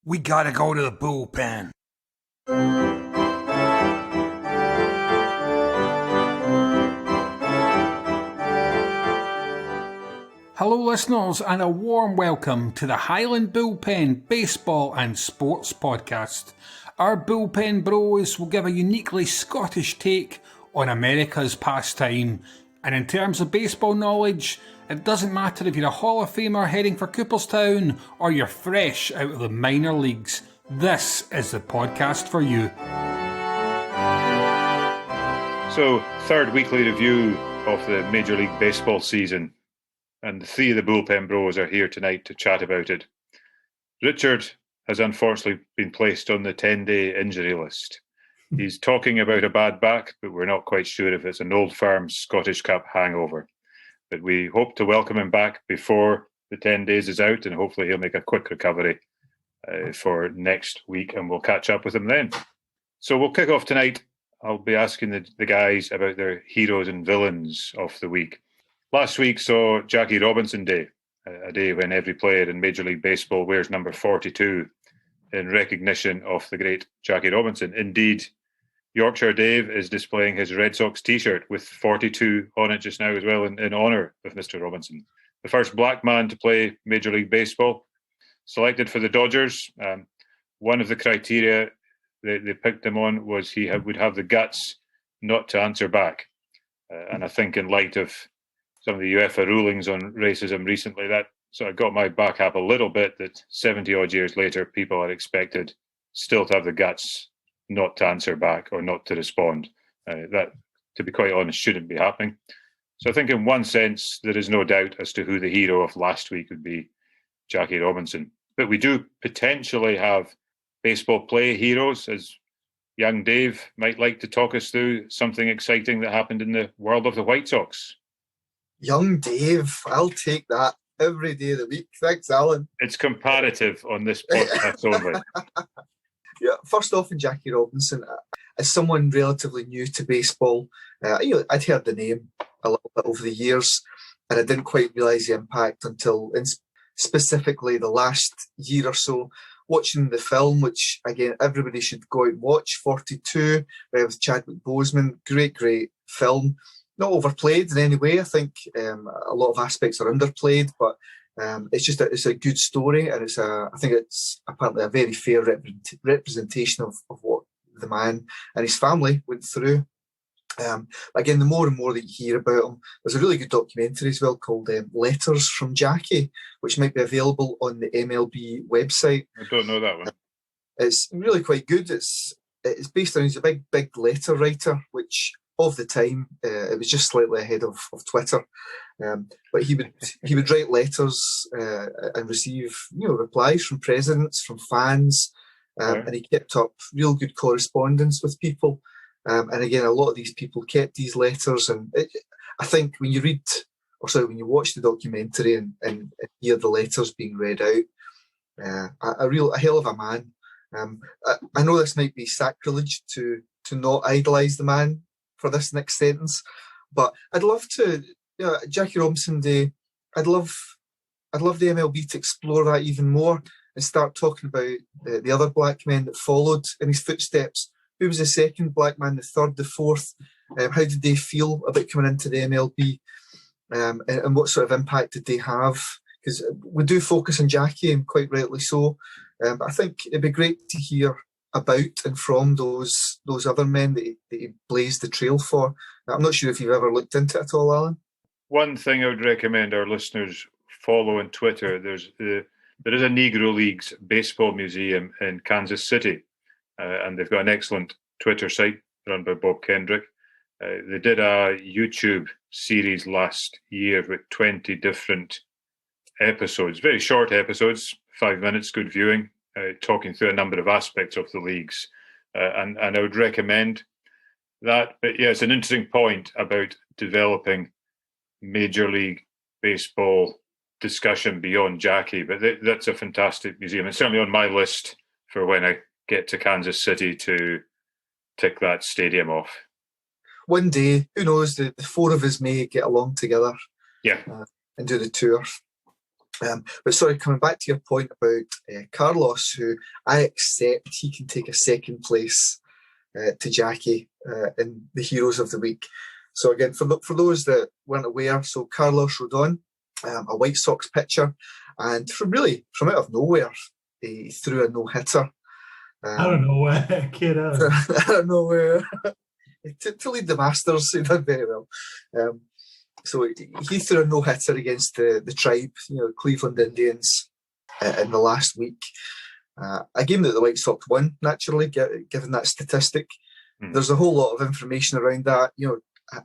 We gotta go to the bullpen. Hello listeners and a warm welcome to the Highland Bullpen Baseball and Sports Podcast. Our bullpen bros will give a uniquely Scottish take on America's pastime. And in terms of baseball knowledge, it doesn't matter if you're a Hall of Famer heading for Cooperstown or you're fresh out of the minor leagues. This is the podcast for you. So, third weekly review of the Major League Baseball season. And the three of the bullpen bros are here tonight to chat about it. Richard has unfortunately been placed on the 10-day injury list. He's talking about a bad back, but we're not quite sure if it's an Old Firm Scottish Cup hangover. But we hope to welcome him back before the 10 days is out, and hopefully he'll make a quick recovery for next week, and we'll catch up with him then. So we'll kick off tonight. I'll be asking the guys about their heroes and villains of the week. Last week saw Jackie Robinson Day, a day when every player in Major League Baseball wears number 42 in recognition of the great Jackie Robinson. Indeed, Yorkshire Dave is displaying his Red Sox t-shirt with 42 on it just now as well in honour of Mr. Robinson. The first black man to play Major League Baseball, selected for the Dodgers. One of the criteria they picked him on was he would have the guts not to answer back. And I think in light of some of the UEFA rulings on racism recently, that sort of got my back up a little bit, that 70 odd years later, people are expected still to have the guts not to answer back or not to respond. That, to be quite honest, shouldn't be happening. So I think in one sense, there is no doubt as to who the hero of last week would be, Jackie Robinson. But we do potentially have baseball play heroes, as young Dave might like to talk us through something exciting that happened in the world of the White Sox. Young Dave, I'll take that every day of the week. Thanks, Alan. It's comparative on this podcast only. Yeah, first off, in Jackie Robinson, as someone relatively new to baseball, I'd heard the name a little bit over the years, and I didn't quite realise the impact until, specifically, the last year or so, watching the film, which, again, everybody should go out and watch, 42, with Chadwick Boseman. Great film. Not overplayed in any way. I think a lot of aspects are underplayed, but it's a good story, and I think it's apparently a very fair representation of what the man and his family went through. Again, the more and more that you hear about him, there's a really good documentary as well called Letters from Jackie, which might be available on the MLB website. I don't know that one. It's really quite good. It's based on, he's a big letter writer, which of the time, it was just slightly ahead of Twitter, but he would write letters and receive replies from presidents, from fans, and he kept up real good correspondence with people. And again, a lot of these people kept these letters, and I think when you watch the documentary and hear the letters being read out, a hell of a man. I know this might be sacrilege to not idolise the man for this next sentence, but I'd love to, Jackie Robinson Day, I'd love the MLB to explore that even more and start talking about the other black men that followed in his footsteps. Who was the second black man, the third, the fourth? How did they feel about coming into the MLB? And what sort of impact did they have? Because we do focus on Jackie, and quite rightly so. But I think it'd be great to hear about and from those other men that he blazed the trail for. I'm not sure if you've ever looked into it at all, Alan. One thing I would recommend our listeners follow on Twitter, there is a Negro Leagues baseball museum in Kansas City, and they've got an excellent Twitter site run by Bob Kendrick. They did a YouTube series last year with 20 different episodes, very short episodes, 5 minutes, good viewing, talking through a number of aspects of the leagues. And I would recommend that. But yeah, it's an interesting point about developing Major League Baseball discussion beyond Jackie. But that's a fantastic museum. It's certainly on my list for when I get to Kansas City to tick that stadium off. One day, who knows, the four of us may get along together. Yeah. And do the tour. But sorry, coming back to your point about Carlos, who I accept he can take a second place to Jackie in the Heroes of the Week. So again, for those that weren't aware, so Carlos Rodon, a White Sox pitcher, and from out of nowhere, he threw a no-hitter. I don't know where, kid. I don't know where. to lead the Masters, he did very well. So he threw a no-hitter against the Tribe, Cleveland Indians, in the last week. A game that the White Sox won, naturally, given that statistic. There's a whole lot of information around that.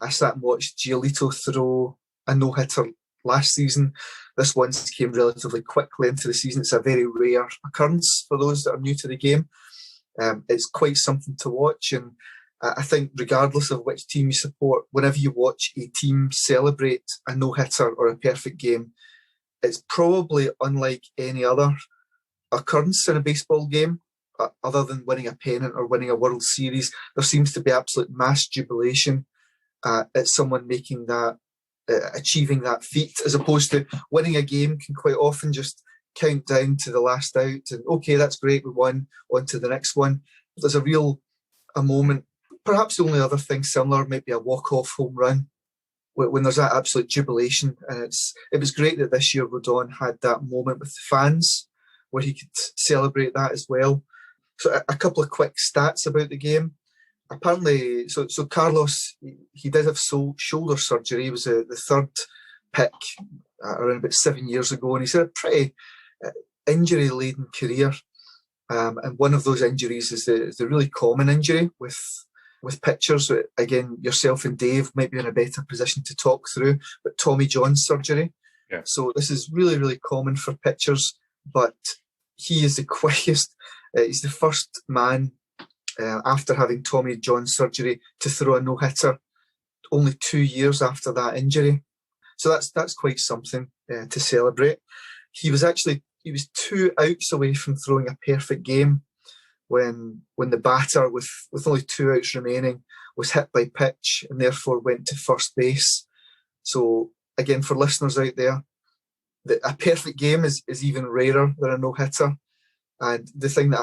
I sat and watched Giolito throw a no-hitter last season. This one came relatively quickly into the season. It's a very rare occurrence for those that are new to the game. It's quite something to watch, and I think regardless of which team you support, whenever you watch a team celebrate a no-hitter or a perfect game, it's probably unlike any other occurrence in a baseball game, other than winning a pennant or winning a World Series. There seems to be absolute mass jubilation at someone making that, achieving that feat, as opposed to winning a game can quite often just count down to the last out and, okay, that's great, we won, on to the next one. There's a moment. Perhaps the only other thing similar might be a walk-off home run when there's that absolute jubilation. And it was great that this year Rodon had that moment with the fans where he could celebrate that as well. So a couple of quick stats about the game. Apparently, so Carlos, he did have shoulder surgery. He was the third pick around about 7 years ago, and he's had a pretty injury-laden career. And one of those injuries is the really common injury with pitchers. Again, yourself and Dave might be in a better position to talk through, but Tommy John surgery. Yeah. So this is really, really common for pitchers, but he is the quickest. He's the first man after having Tommy John surgery to throw a no-hitter only 2 years after that injury. So that's quite something to celebrate. He was 2 outs away from throwing a perfect game when the batter, with only 2 outs remaining, was hit by pitch and therefore went to first base. So again, for listeners out there, a perfect game is even rarer than a no-hitter. And the thing that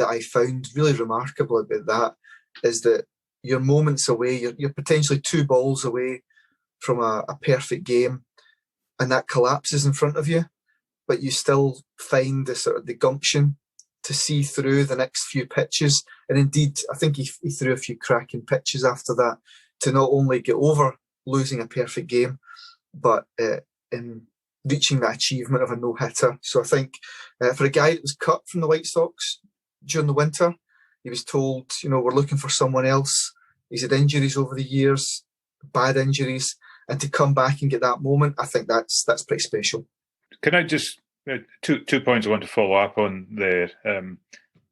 I found really remarkable about that is that you're moments away, you're potentially 2 balls away from a perfect game, and that collapses in front of you, but you still find the gumption to see through the next few pitches. And indeed, I think he threw a few cracking pitches after that to not only get over losing a perfect game, but in reaching that achievement of a no-hitter. So I think for a guy that was cut from the White Sox during the winter, he was told, we're looking for someone else. He's had injuries over the years, bad injuries, and to come back and get that moment, I think that's pretty special. Can I just, two points I want to follow up on there.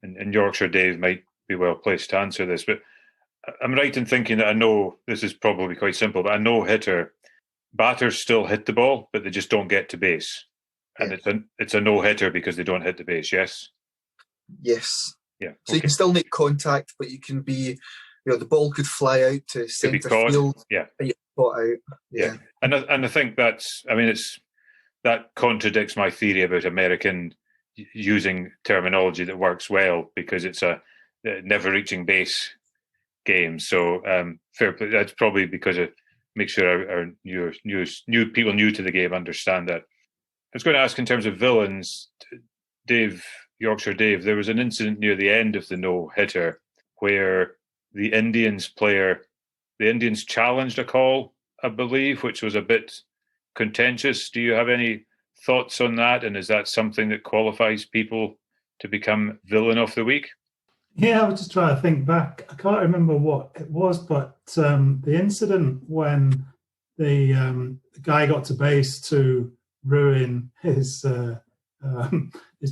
In Yorkshire, Dave might be well placed to answer this, but I'm right in thinking that I know this is probably quite simple, but a no-hitter, batters still hit the ball, but they just don't get to base. And it's a no-hitter because they don't hit the base, yes? Yes. Yeah. So you can still make contact, but you can be, the ball could fly out to centre field. Yeah. And you're caught out. Yeah. And I think that contradicts my theory about American using terminology that works well, because it's a never reaching base game. So fair play. That's probably because it makes sure our new people new to the game understand that. I was going to ask in terms of villains, Yorkshire Dave, there was an incident near the end of the no-hitter where the Indians challenged a call, I believe, which was a bit contentious. Do you have any thoughts on that? And is that something that qualifies people to become villain of the week? Yeah, I was just trying to think back. I can't remember what it was, but the incident when the guy got to base to ruin his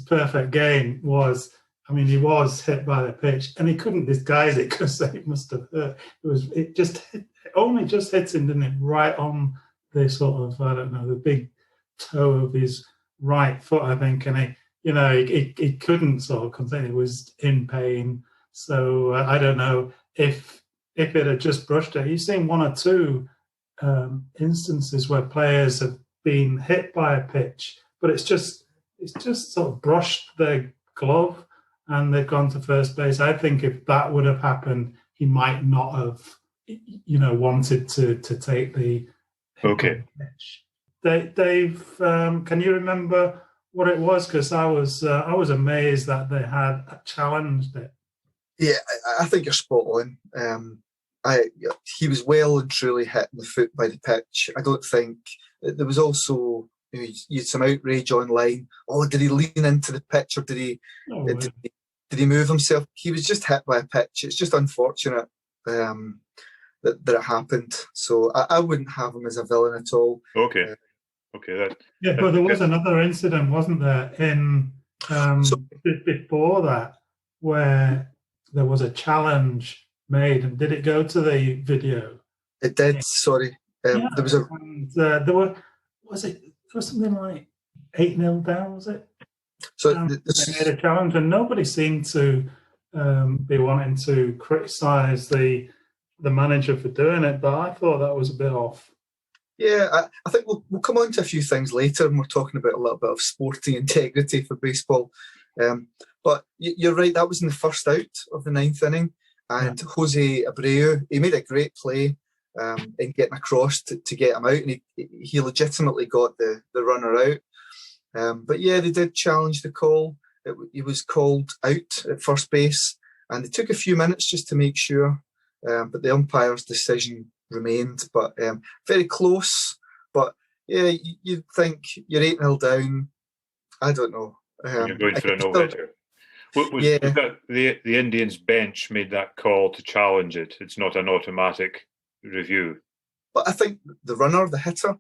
perfect game was, he was hit by the pitch and he couldn't disguise it because it must have hurt. It only just hit him, didn't it? Right on the sort of, the big toe of his right foot, I think, and he couldn't sort of complain. He was in pain. So I don't know if it had just brushed it. You've seen one or two instances where players have been hit by a pitch, but it's just sort of brushed their glove and they've gone to first base. I think if that would have happened, he might not have, wanted to take the Okay. pitch. Dave, can you remember what it was? Because I was amazed that they had challenged it. Yeah, I think you're spot on. He was well and truly hit in the foot by the pitch. I don't think there was also you had some outrage online. Oh, did he lean into the pitch or did he move himself? He was just hit by a pitch. It's just unfortunate that it happened. So I wouldn't have him as a villain at all. Okay. But there was another incident, wasn't there, in before that, where there was a challenge made, and did it go to the video? It did. Sorry, there was a. And, there was something like 8-0 down, was it? So they made a challenge, and nobody seemed to be wanting to criticise the manager for doing it. But I thought that was a bit off. Yeah, I think we'll come on to a few things later, and we're talking about a little bit of sporting integrity for baseball. But you're right, that was in the first out of the 9th inning, and Jose Abreu, he made a great play in getting across to get him out, and he legitimately got the runner out. But yeah, they did challenge the call. He was called out at first base, and it took a few minutes just to make sure, but the umpire's decision remained, but very close. But yeah, you'd think you're 8-0 down. I don't know. You're going for a no-hitter. Was that the Indians bench made that call to challenge it? It's not an automatic review. But I think the runner, the hitter,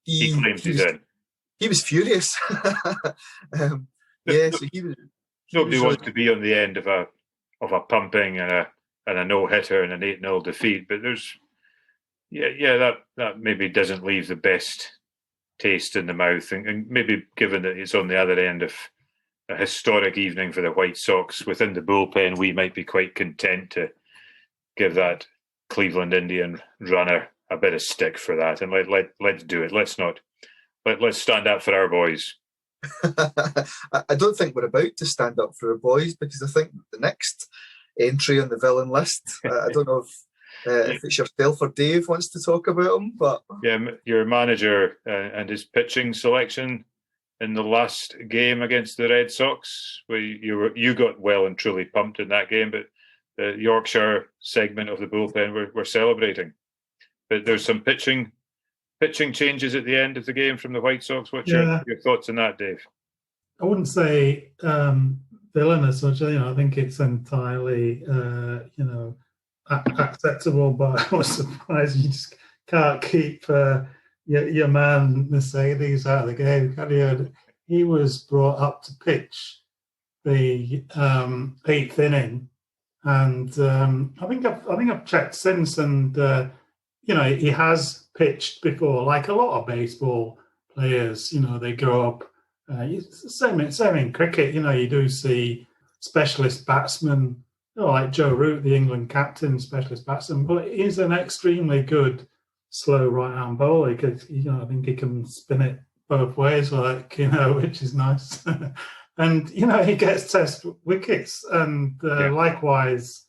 he claims he's in. He was furious. So he was. Nobody wants to be on the end of a pumping and a no-hitter and an 8-0 defeat, but there's that maybe doesn't leave the best taste in the mouth, and maybe given that it's on the other end of a historic evening for the White Sox within the bullpen, we might be quite content to give that Cleveland Indian runner a bit of stick for that, and let's do it. Let's stand up for our boys. I don't think we're about to stand up for our boys, because I think the next entry on the villain list, I don't know if it's yourself or Dave wants to talk about him, but your manager and his pitching selection in the last game against the Red Sox, where you got well and truly pumped in that game, but the Yorkshire segment of the bullpen were celebrating. But there's some pitching changes at the end of the game from the White Sox. What's your thoughts on that, Dave? I wouldn't say villain as such. I think it's entirely acceptable, but I was surprised you just can't keep your man Mercedes out of the game. He was brought up to pitch the 8th inning, and I think I've checked since, and he has pitched before, like a lot of baseball players. They go up. Same in cricket. You do see specialist batsmen, like Joe Root, the England captain, specialist batsman, but he's an extremely good slow right-hand bowler. I think he can spin it both ways, which is nice. And he gets test wickets, and likewise,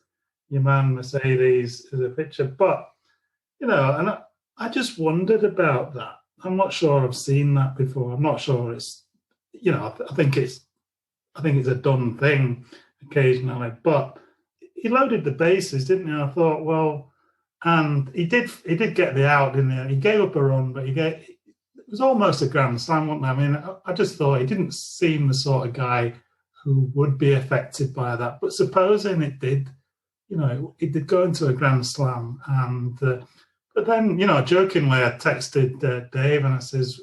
your man Mercedes is a pitcher. But and I just wondered about that. I'm not sure I've seen that before. I'm not sure it's. I think it's a done thing occasionally, but he loaded the bases, didn't he? I thought, well, and he did get the out, didn't he? He gave up a run, but it was almost a grand slam, wasn't it? I mean, I just thought he didn't seem the sort of guy who would be affected by that. But supposing it did, it did go into a grand slam, and but then, jokingly, I texted Dave and I says,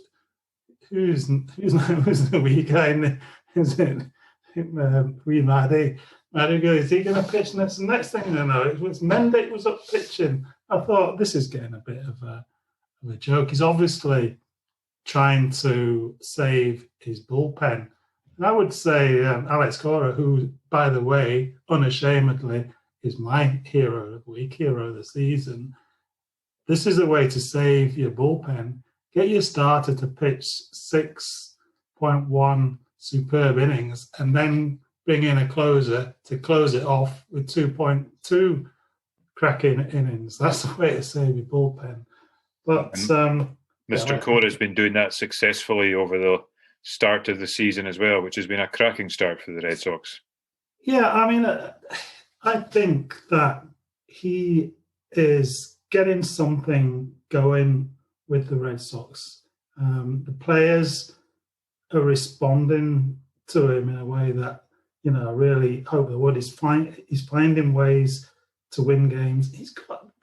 Who's the wee guy? Is it wee Maddie? Maddie goes, is he going to pitch next? The next thing I know, it was Mendick was up pitching. I thought, this is getting a bit of a joke. He's obviously trying to save his bullpen. And I would say Alex Cora, who, by the way, unashamedly, is my hero of the week, hero of the season. This is a way to save your bullpen. get your starter to pitch 6.1 superb innings and then bring in a closer to close it off with 2.2 cracking innings. That's the way to save your bullpen. But Mr. Cora's been doing that successfully over the start of the season as well, which has been a cracking start for the Red Sox. Yeah, I mean, I think that he is getting something going with the Red Sox. The players are responding to him in a way that, I really hope they would. He's finding ways to win games.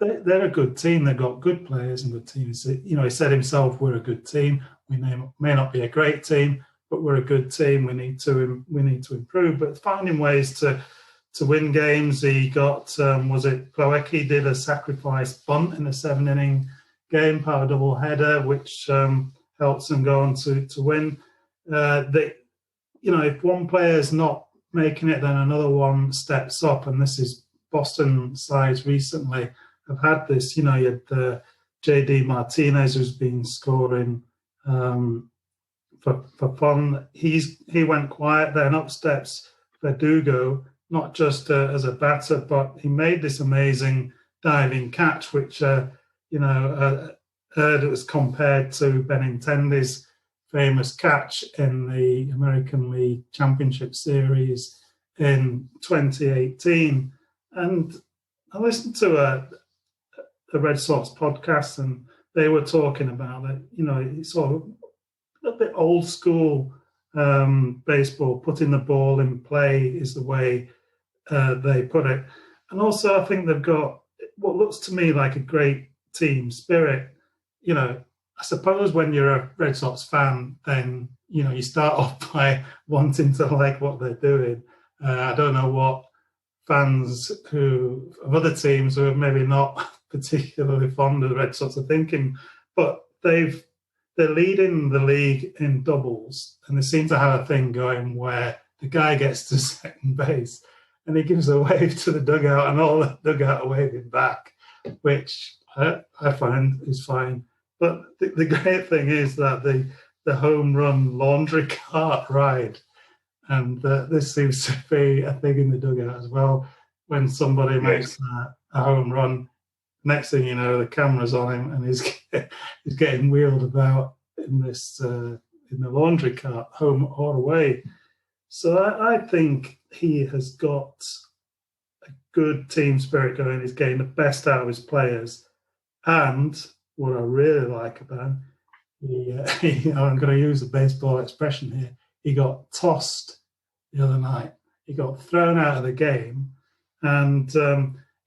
They're a good team. They've got good players and good teams. He said himself, "We're a good team. We may not be a great team, but we're a good team. We need to improve." But finding ways to win games. He got was it Plawecki did a sacrifice bunt in a 7-inning game, power double header, which helps them go on to win. If one player's not making it, then another one steps up, and this is Boston sides recently have had this. You had J.D. Martinez, who's been scoring for fun. He went quiet, then up steps Verdugo, not just as a batter, but he made this amazing diving catch, which heard it was compared to Benintendi's famous catch in the American League Championship Series in 2018. And I listened to the Red Sox podcast, and they were talking about it. It's sort of a little bit old school baseball. Putting the ball in play is the way they put it. And also, I think they've got what looks to me like a great team spirit. I suppose when you're a Red Sox fan, then you start off by wanting to like what they're doing. I don't know what fans of other teams who are maybe not particularly fond of the Red Sox are thinking, but they're leading the league in doubles, and they seem to have a thing going where the guy gets to second base and he gives a wave to the dugout, and all the dugout are waving back, which I find is fine. But the great thing is that the home run laundry cart ride, and this seems to be a thing in the dugout as well. When somebody makes a home run, next thing you know, the camera's on him, and he's getting wheeled about in the laundry cart, home or away. So I think he has got a good team spirit going. He's getting the best out of his players, and what I really like about him, I'm going to use a baseball expression here, he got tossed the other night. He got thrown out of the game, and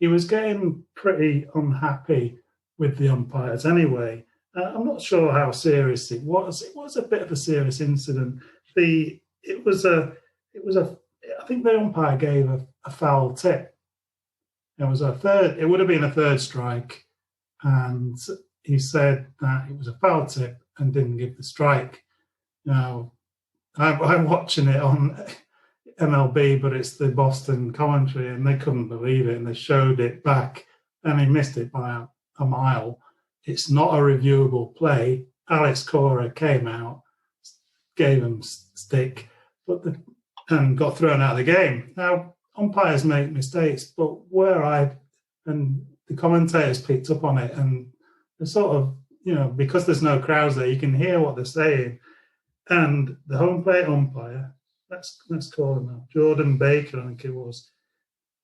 he was getting pretty unhappy with the umpires anyway. I'm not sure how serious it was. It was a bit of a serious incident. I think the umpire gave a foul tip. It would have been a third strike, and he said that it was a foul tip and didn't give the strike. Now, I'm watching it on MLB, but it's the Boston commentary, and they couldn't believe it, and they showed it back, and he missed it by a mile. It's not a reviewable play. Alex Cora came out, gave him stick, and got thrown out of the game. Now, umpires make mistakes, but and the commentators picked up on it, and they're sort of, because there's no crowds there, you can hear what they're saying. And the home plate umpire, let's call him now, Jordan Baker, I think it was,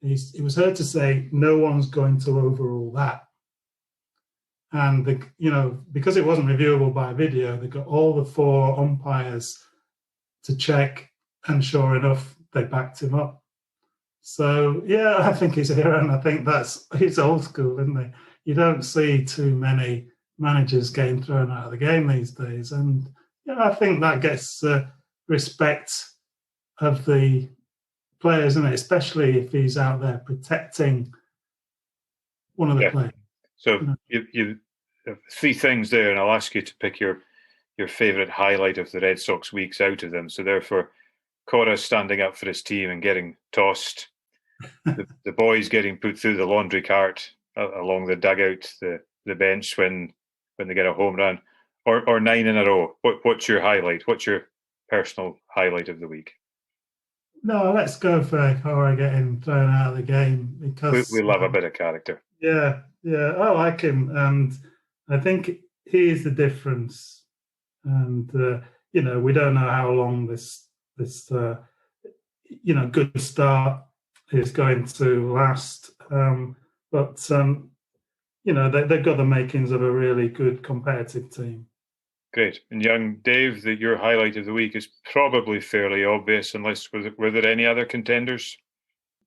he was heard to say, no one's going to overrule that. And, because it wasn't reviewable by video, they got all the 4 umpires to check, and sure enough, they backed him up. So, yeah, I think he's here, and I think he's old school, isn't he? You don't see too many managers getting thrown out of the game these days. And I think that gets respect of the players, isn't it? Especially if he's out there protecting one of the players. So you have 3 things there, and I'll ask you to pick your favourite highlight of the Red Sox weeks out of them. So therefore, Cora standing up for his team and getting tossed, the boys getting put through the laundry cart along the dugout, the bench when they get a home run, or 9 in a row. What's your highlight? What's your personal highlight of the week? No, let's go for Cora getting thrown out of the game because we love a bit of character. Yeah, I like him, and I think he is the difference. And we don't know how long this good start is going to last. But they've got the makings of a really good competitive team. Great. And young Dave, your highlight of the week is probably fairly obvious, unless were there any other contenders?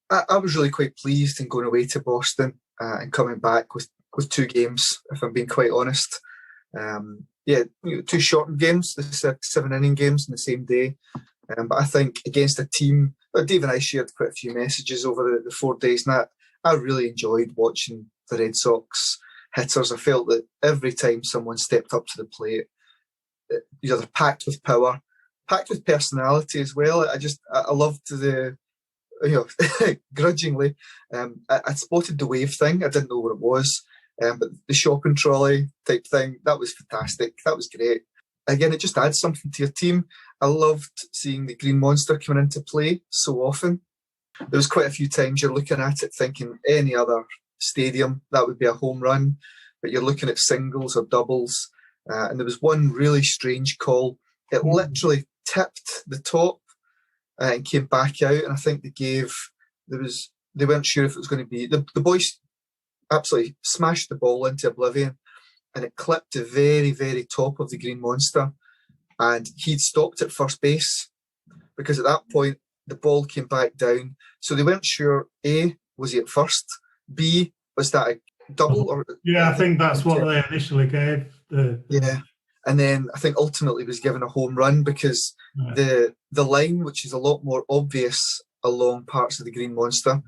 I was really quite pleased in going away to Boston and coming back with 2 games, if I'm being quite honest. 2 shortened games, the 7-inning games in the same day. But I think against a team, Dave and I shared quite a few messages over the 4 days, and I really enjoyed watching the Red Sox hitters. I felt that every time someone stepped up to the plate, they're packed with power, packed with personality as well. I loved grudgingly, I spotted the wave thing. I didn't know what it was, but the shopping trolley type thing, that was fantastic. That was great. Again, it just adds something to your team. I loved seeing the Green Monster coming into play so often. There was quite a few times you're looking at it thinking any other stadium, that would be a home run, but you're looking at singles or doubles. And there was one really strange call. It literally tipped the top and came back out. And I think they weren't sure if it was going to be, the boys absolutely smashed the ball into oblivion, and it clipped the very, very top of the Green Monster. And he'd stopped at first base because at that point the ball came back down. So they weren't sure, A, was he at first? B, was that a double? Or I think that's what they initially gave. Yeah. And then I think ultimately was given a home run because the line, which is a lot more obvious along parts of the Green Monster,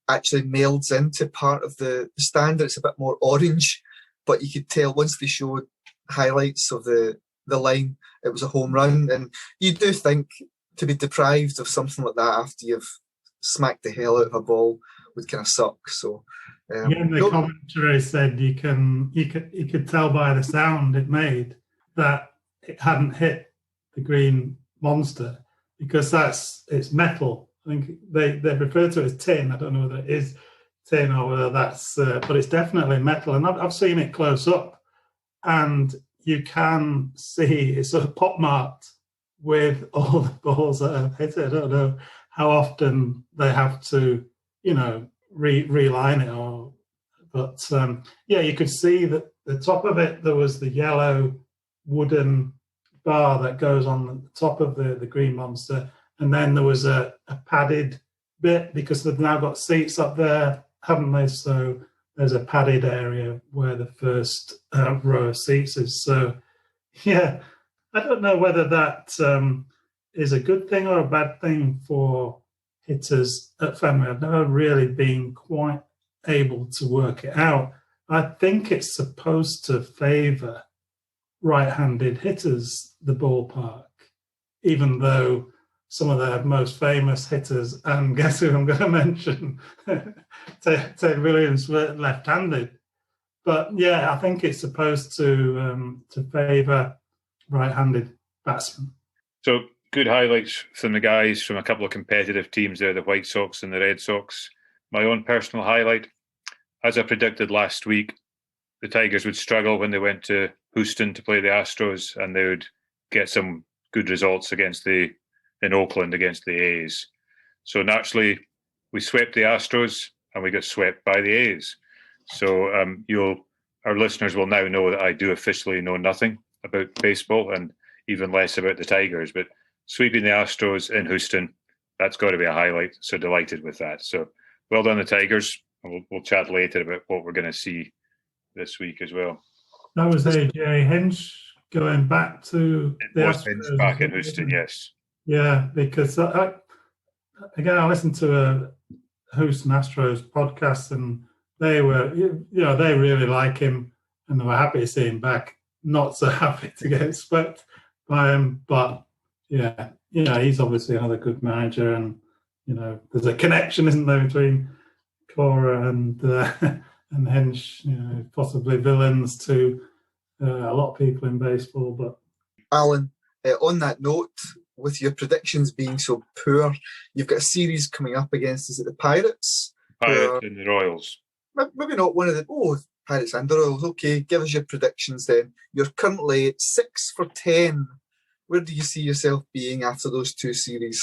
actually melds into part of the stand. It's a bit more orange, but you could tell once they showed highlights of the line, it was a home run. And you do think to be deprived of something like that after you've smacked the hell out of a ball would kind of suck. So the commentary said you could tell by the sound it made that it hadn't hit the Green Monster because it's metal. I think they refer to it as tin. I don't know whether it is tin or whether that's, but it's definitely metal. And I've seen it close up, and you can see it's sort of pop marked with all the balls that have hit it. I don't know how often they have to, reline it, but you could see that the top of it, there was the yellow wooden bar that goes on the top of the Green Monster, and then there was a padded bit because they've now got seats up there, haven't they? So there's a padded area where the first row of seats is. So I don't know whether that is a good thing or a bad thing for hitters at Fenway. I've never really been quite able to work it out. I think it's supposed to favour right-handed hitters, the ballpark, even though some of their most famous hitters, and guess who I'm going to mention, Ted Williams, were left-handed. But I think it's supposed to favour right-handed batsmen. So good highlights from the guys from a couple of competitive teams there, the White Sox and the Red Sox. My own personal highlight, as I predicted last week, the Tigers would struggle when they went to Houston to play the Astros, and they would get some good results in Oakland against the A's. So naturally, we swept the Astros and we got swept by the A's. So our listeners will now know that I do officially know nothing about baseball and even less about the Tigers. But sweeping the Astros in Houston, that's got to be a highlight. So delighted with that. So well done, the Tigers. And we'll chat later about what we're going to see this week as well. That was AJ Hinch going back to the Astros. Back in Houston, yes. Yeah, because I listened to a Houston Astros podcast, and they were, they really like him, and they were happy to see him back. Not so happy to get swept by him, but he's obviously another good manager, and there's a connection, isn't there, between Cora and Hinch, possibly villains to a lot of people in baseball. But Alan, on that note, with your predictions being so poor, you've got a series coming up against, is it the Pirates? Pirates and the Royals. Maybe not one of the, Pirates and the Royals. Okay, give us your predictions then. You're currently at 6 for 10. Where do you see yourself being after those two series?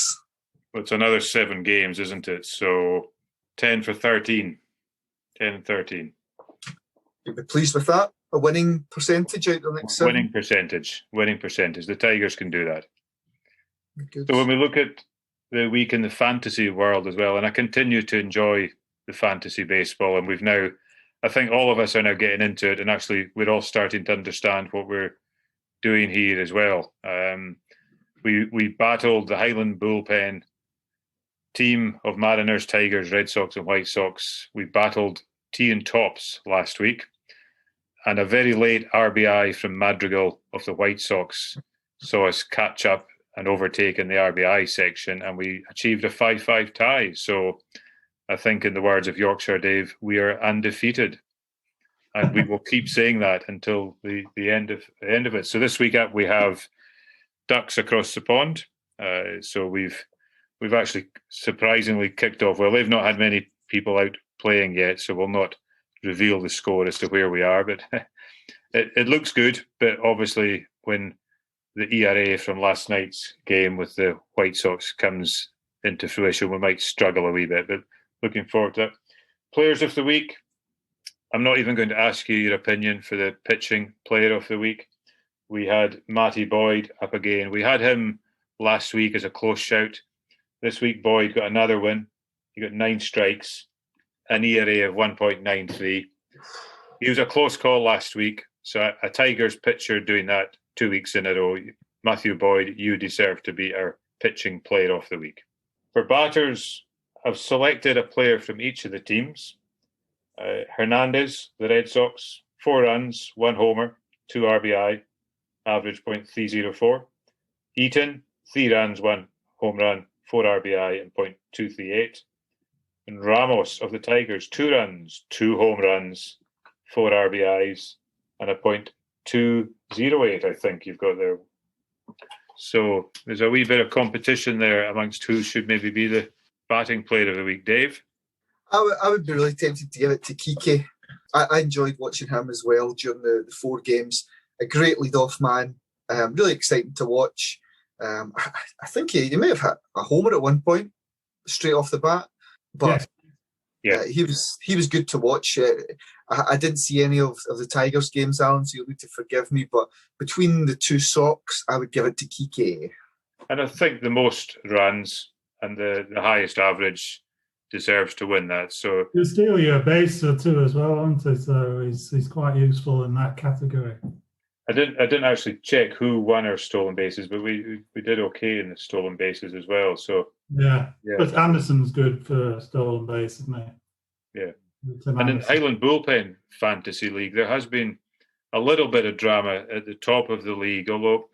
Well, it's another 7 games, isn't it? So 10 for 13. 10 and 13. You'll be pleased with that? A winning percentage out of the next 7? Winning percentage. The Tigers can do that. Good. So when we look at the week in the fantasy world as well, and I continue to enjoy the fantasy baseball, and we've now, I think all of us are now getting into it, and actually we're all starting to understand what we're doing here as well. We battled the Highland Bullpen team of Mariners, Tigers, Red Sox and White Sox. We battled tea and tops last week, and a very late RBI from Madrigal of the White Sox saw us catch up and overtake in the RBI section, and we achieved a 5-5 tie. So I think, in the words of Yorkshire Dave, we are undefeated, and we will keep saying that until the end of it. So this week up we have Ducks across the pond. So we've actually surprisingly kicked off. Well, they've not had many people out playing yet, so we'll not reveal the score as to where we are. But it looks good. But obviously, when the ERA from last night's game with the White Sox comes into fruition, we might struggle a wee bit. But looking forward to it. Players of the week. I'm not even going to ask you your opinion for the pitching player of the week. We had Matty Boyd up again. We had him last week as a close shout. This week, Boyd got another win. He got 9 strikes, an ERA of 1.93. He was a close call last week. So a Tigers pitcher doing that 2 weeks in a row. Matthew Boyd, you deserve to be our pitching player of the week. For batters, I've selected a player from each of the teams. Hernandez, the Red Sox, 4 runs, 1 homer, 2 RBI, average .304. Eaton, 3 runs, 1 home run, 4 RBI and .238. And Ramos of the Tigers, 2 runs, 2 home runs, 4 RBIs and a .208, I think you've got there. So there's a wee bit of competition there amongst who should maybe be the batting player of the week. Dave? I would be really tempted to give it to Kike. I enjoyed watching him as well during the 4 games. A great lead-off man. Really exciting to watch. I think he may have hit a homer at one point, straight off the bat. But yeah. He was good to watch. I didn't see any of the Tigers games, Alan, so you'll need to forgive me. But between the 2 Sox, I would give it to Kike. And I think the most runs and the highest average deserves to win that. So he'll steal you a base or 2 as well, won't he? So he's quite useful in that category. I didn't actually check who won our stolen bases, but we did okay in the stolen bases as well. So yeah. But Anderson's good for stolen base, isn't he? Yeah. And in Highland Bullpen Fantasy League, there has been a little bit of drama at the top of the league, although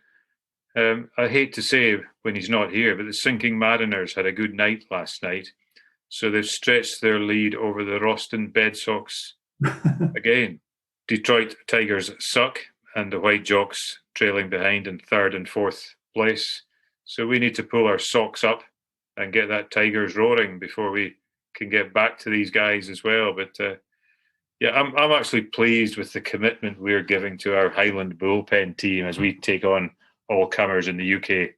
I hate to say when he's not here, but the Sinking Mariners had a good night last night. So they've stretched their lead over the Roston Bed Sox again. Detroit Tigers suck, and the White Jocks trailing behind in 3rd and 4th place. So we need to pull our socks up and get that Tigers roaring before we can get back to these guys as well. But I'm actually pleased with the commitment we're giving to our Highland Bullpen team as we take on all comers in the UK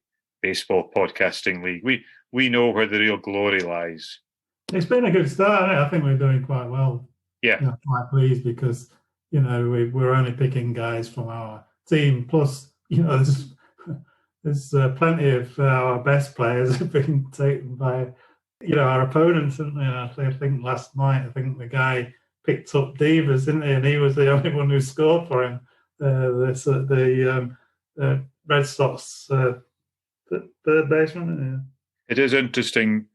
Baseball Podcasting League. We know where the real glory lies. It's been a good start. I think we're doing quite well. Yeah, I'm quite pleased because we're only picking guys from our team. Plus, there's plenty of our best players have been taken by our opponents, isn't there? I think last night, the guy picked up Divas, didn't he? And he was the only one who scored for him. The Red Sox third baseman. It is interesting.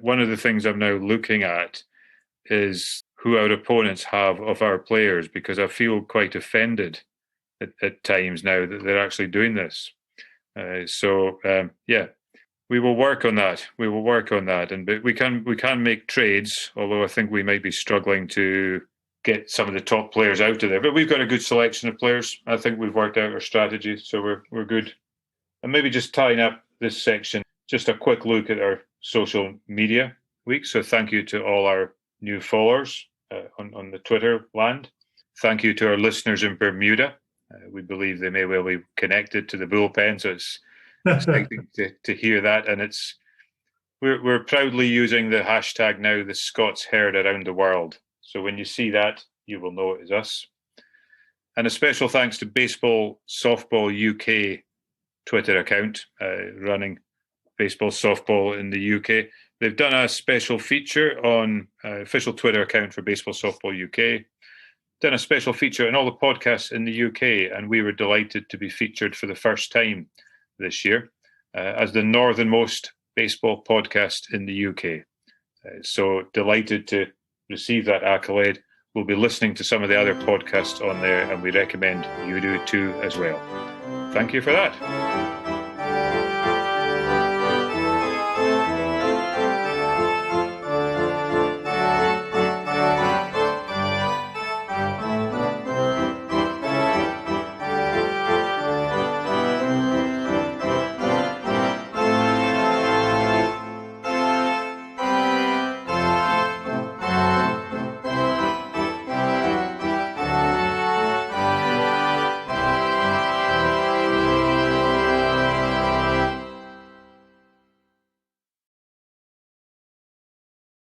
One of the things I'm now looking at is who our opponents have of our players, because I feel quite offended at times now that they're actually doing this. We will work on that. But we can make trades, although I think we might be struggling to get some of the top players out of there. But we've got a good selection of players. I think we've worked out our strategy, so we're good. And maybe just tying up this section, just a quick look at our social media week. So thank you to all our new followers on the Twitter land. Thank you to our listeners in Bermuda. We believe they may well be connected to the bullpen, so it's exciting to hear that. And we're proudly using the hashtag now, the Scots heard around the world. So when you see that, you will know it is us. And a special thanks to Baseball Softball UK Twitter account, running baseball softball in the UK. They've done a special feature on official Twitter account for Baseball Softball UK. Done a special feature on all the podcasts in the UK, and we were delighted to be featured for the first time this year as the northernmost baseball podcast in the UK. So delighted to receive that accolade. We'll be listening to some of the other podcasts on there, and we recommend you do too as well. Thank you for that.